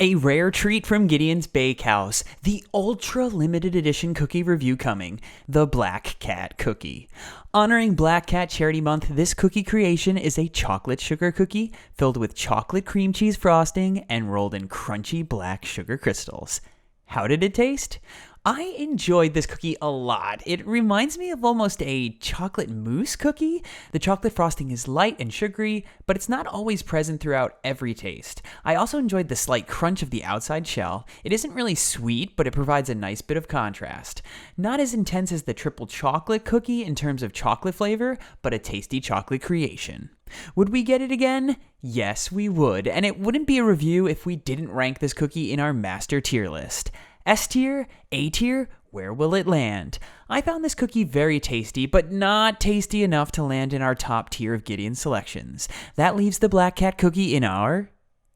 A rare treat from Gideon's Bakehouse, the ultra limited edition cookie review coming, the Black Cat Cookie. Honoring Black Cat Charity Month, this cookie creation is a chocolate sugar cookie filled with chocolate cream cheese frosting and rolled in crunchy black sugar crystals. How did it taste? I enjoyed this cookie a lot. It reminds me of almost a chocolate mousse cookie. The chocolate frosting is light and sugary, but it's not always present throughout every taste. I also enjoyed the slight crunch of the outside shell. It isn't really sweet, but it provides a nice bit of contrast. Not as intense as the triple chocolate cookie in terms of chocolate flavor, but a tasty chocolate creation. Would we get it again? Yes, we would, and it wouldn't be a review if we didn't rank this cookie in our master tier list. S tier? A tier? Where will it land? I found this cookie very tasty, but not tasty enough to land in our top tier of Gideon selections. That leaves the Black Cat cookie in our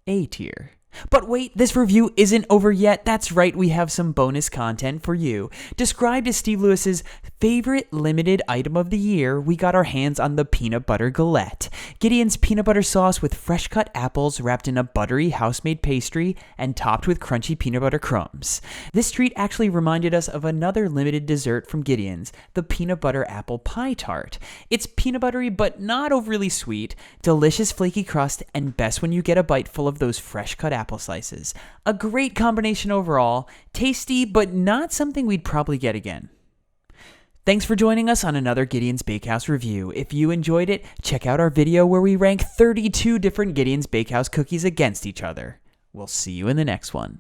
A tier. But wait, this review isn't over yet. That's right, we have some bonus content for you. Described as Steve Lewis's favorite limited item of the year, we got our hands on the peanut butter galette. Gideon's peanut butter sauce with fresh cut apples wrapped in a buttery house-made pastry and topped with crunchy peanut butter crumbs. This treat actually reminded us of another limited dessert from Gideon's, the peanut butter apple pie tart. It's peanut buttery but not overly sweet, delicious flaky crust, and best when you get a bite full of those fresh cut apple slices. A great combination overall, tasty but not something we'd probably get again. Thanks for joining us on another Gideon's Bakehouse review. If you enjoyed it, check out our video where we rank 32 different Gideon's Bakehouse cookies against each other. We'll see you in the next one.